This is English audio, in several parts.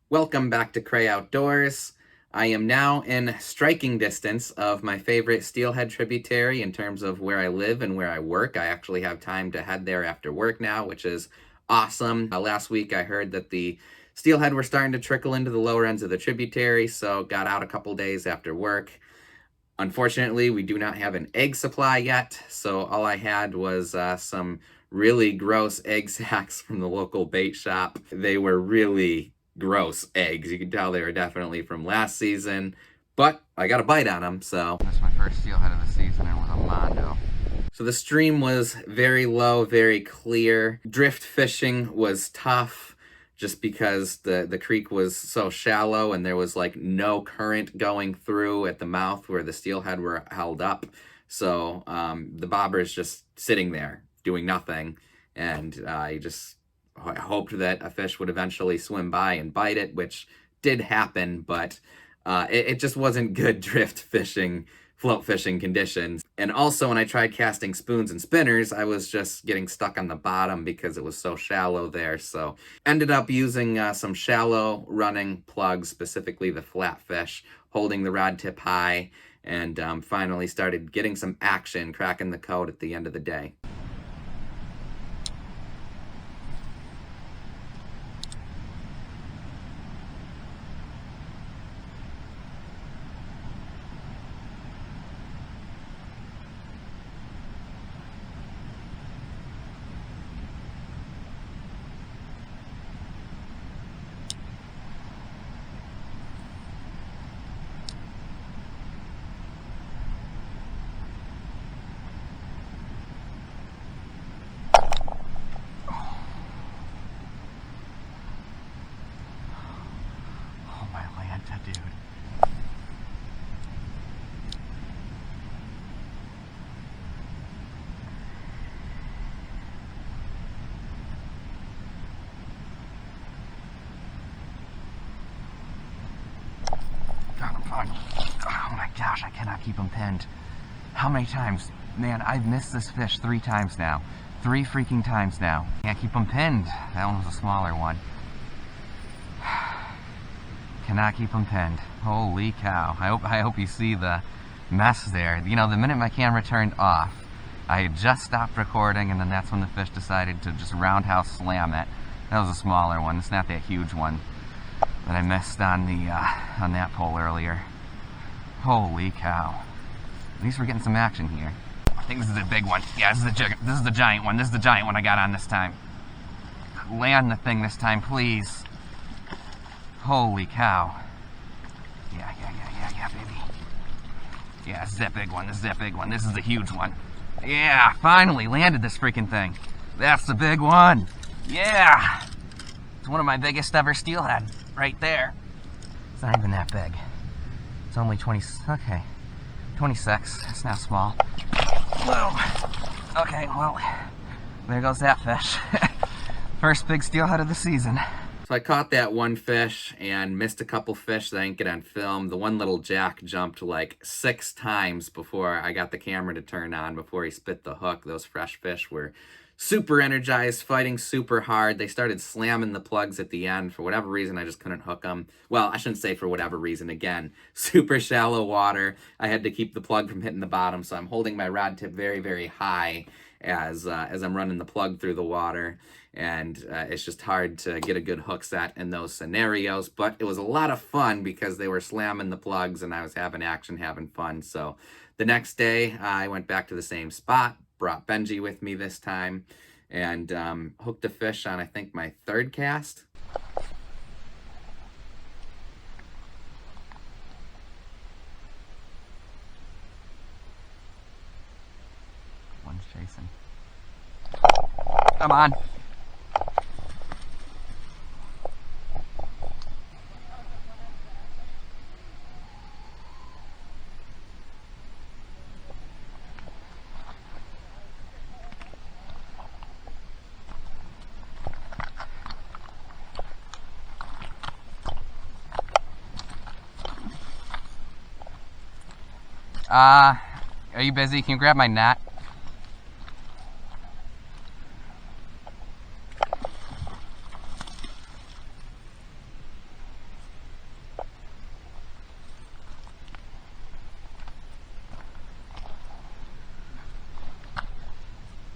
Welcome back to Cray Outdoors. I am now in striking distance of my favorite Steelhead tributary in terms of where I live and where I work. I actually have time to head there after work now, which is awesome. Last week I heard that the steelhead were starting to trickle into the lower ends of the tributary, so got out a couple days after work. Unfortunately, we do not have an egg supply yet, so all I had was some really gross egg sacks from the local bait shop. They were really gross eggs. You can tell they were definitely from last season, but I got a bite on them, so. That's my first steelhead of the season, and it was a mondo. So the stream was very low, very clear. Drift fishing was tough just because the creek was so shallow and there was like no current going through at the mouth where the steelhead were held up. So the bobber is just sitting there doing nothing. And I just hoped that a fish would eventually swim by and bite it, which did happen, but it just wasn't good drift fishing, float fishing conditions. And also when I tried casting spoons and spinners, I was just getting stuck on the bottom because it was so shallow there. So ended up using some shallow running plugs, specifically the flatfish, holding the rod tip high, and finally started getting some action, cracking the code at the end of the day. Dude. God, I'm fine. Oh my gosh, I cannot keep him pinned. How many times? Man, I've missed this fish 3 times now. 3 freaking times now. Can't keep him pinned. That one was a smaller one. Cannot keep him pinned. Holy cow. I hope you see the mess there. You know, the minute my camera turned off, I had just stopped recording, and then that's when the fish decided to just roundhouse slam it. That was a smaller one. It's not that huge one that I missed on the on that pole earlier. Holy cow. At least we're getting some action here. I think this is a big one. Yeah, this is the giant one. This is the giant one I got on this time. Land the thing this time, please. Holy cow. Yeah, baby. Yeah, this is that big one. This is that big one. This is the huge one. Yeah, finally landed this freaking thing. That's the big one. Yeah. It's one of my biggest ever steelhead right there. It's not even that big. It's only 26. It's not small. Whoa. Okay, well, there goes that fish. First big steelhead of the season. So I caught that one fish and missed a couple fish that I didn't get on film. The one little jack jumped like 6 times before I got the camera to turn on, before he spit the hook. Those fresh fish were super energized, fighting super hard. They started slamming the plugs at the end. For whatever reason, I just couldn't hook them. Well, I shouldn't say for whatever reason. Again, super shallow water. I had to keep the plug from hitting the bottom, so I'm holding my rod tip very, very high as I'm running the plug through the water. And it's just hard to get a good hook set in those scenarios. But it was a lot of fun because they were slamming the plugs and I was having action, having fun. So the next day, I went back to the same spot, brought Benji with me this time, and hooked a fish on, I think, my 3rd cast. One's chasing. Come on. Are you busy? Can you grab my net?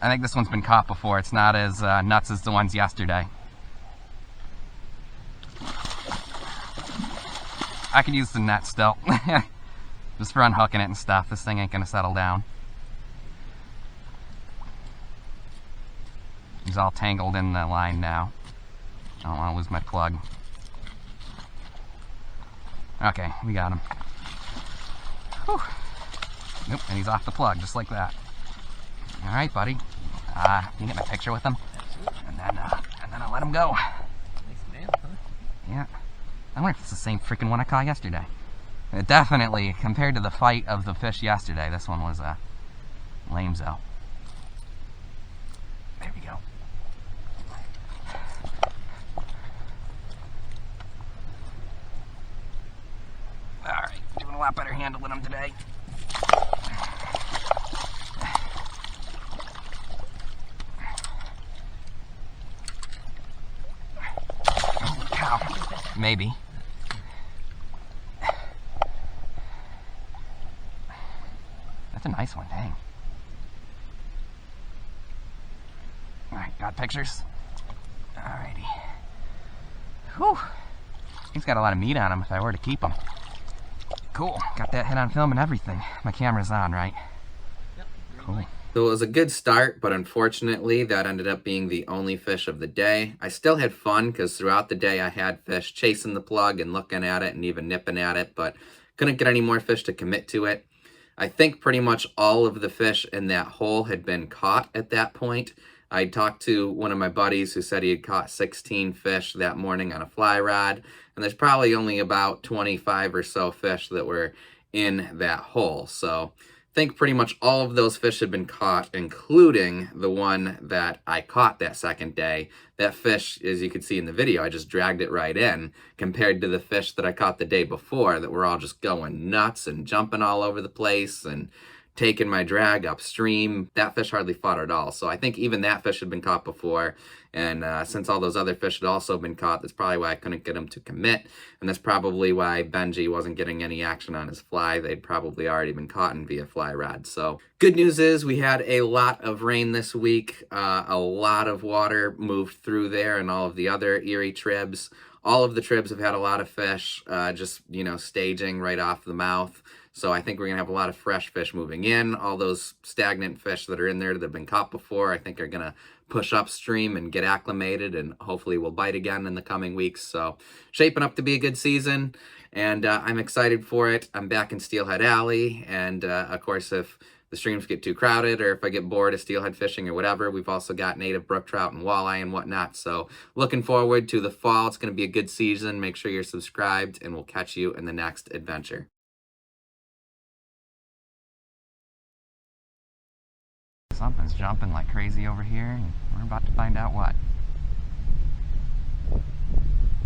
I think this one's been caught before. It's not as nuts as the ones yesterday. I could use the net still. Just for unhooking it and stuff. This thing ain't gonna settle down. He's all tangled in the line now. I don't want to lose my plug. Okay, we got him. Whew. Nope, and he's off the plug, just like that. All right, buddy. Can you get my picture with him? And then I'll let him go. Nice man, huh? Yeah. I wonder if it's the same freaking one I caught yesterday. Definitely, compared to the fight of the fish yesterday, this one was lame-zo. There we go. Alright, doing a lot better handling them today. Oh, cow. Maybe. That's a nice one, dang. Alright, got pictures? Alrighty. Whew. He's got a lot of meat on him if I were to keep him. Cool, got that hit on film and everything. My camera's on, right? Yep. Cool. So it was a good start, but unfortunately that ended up being the only fish of the day. I still had fun because throughout the day I had fish chasing the plug and looking at it and even nipping at it, but couldn't get any more fish to commit to it. I think pretty much all of the fish in that hole had been caught at that point. I talked to one of my buddies who said he had caught 16 fish that morning on a fly rod, and there's probably only about 25 or so fish that were in that hole. So I think pretty much all of those fish had been caught, including the one that I caught that second day. That fish, as you could see in the video, I just dragged it right in, compared to the fish that I caught the day before that were all just going nuts and jumping all over the place and taking my drag upstream. That fish hardly fought at all. So I think even that fish had been caught before. And since all those other fish had also been caught, that's probably why I couldn't get them to commit. And that's probably why Benji wasn't getting any action on his fly. They'd probably already been caught in via fly rod. So good news is we had a lot of rain this week. A lot of water moved through there and all of the other Erie tribs. All of the tribs have had a lot of fish, just, staging right off the mouth. So I think we're going to have a lot of fresh fish moving in. All those stagnant fish that are in there that have been caught before, I think are going to push upstream and get acclimated, and hopefully will bite again in the coming weeks. So shaping up to be a good season, and I'm excited for it. I'm back in Steelhead Alley, and of course, if the streams get too crowded or if I get bored of steelhead fishing or whatever, we've also got native brook trout and walleye and whatnot. So looking forward to the fall. It's going to be a good season. Make sure you're subscribed, and we'll catch you in the next adventure. Something's jumping like crazy over here, and we're about to find out what.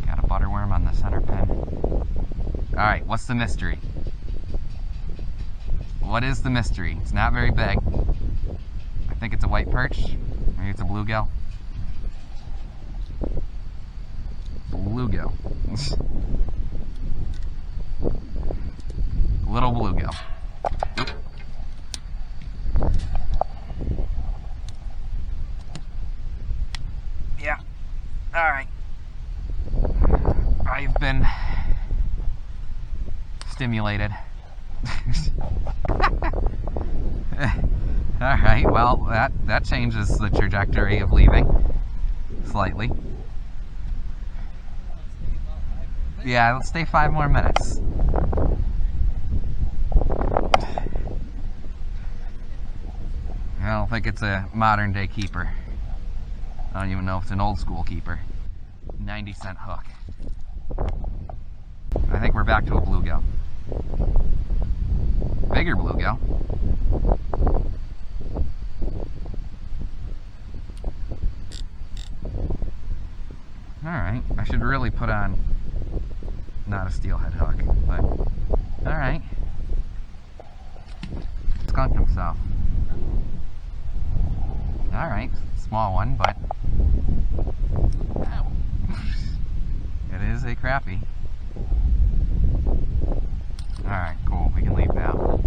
Got a butterworm on the center pin. Alright, what's the mystery? What is the mystery? It's not very big. I think it's a white perch. Maybe it's a bluegill. Bluegill. Little bluegill. Yeah. Alright. I've been stimulated. Alright, well, that changes the trajectory of leaving slightly. Yeah, let's stay 5 more minutes. I don't think it's a modern day keeper. I don't even know if it's an old school keeper. 90-cent hook. I think we're back to a bluegill. Bigger bluegill. Alright, I should really put on not a steelhead hook, but alright. Skunked himself. Alright, small one, but it is a crappie. Alright, cool, we can leave now.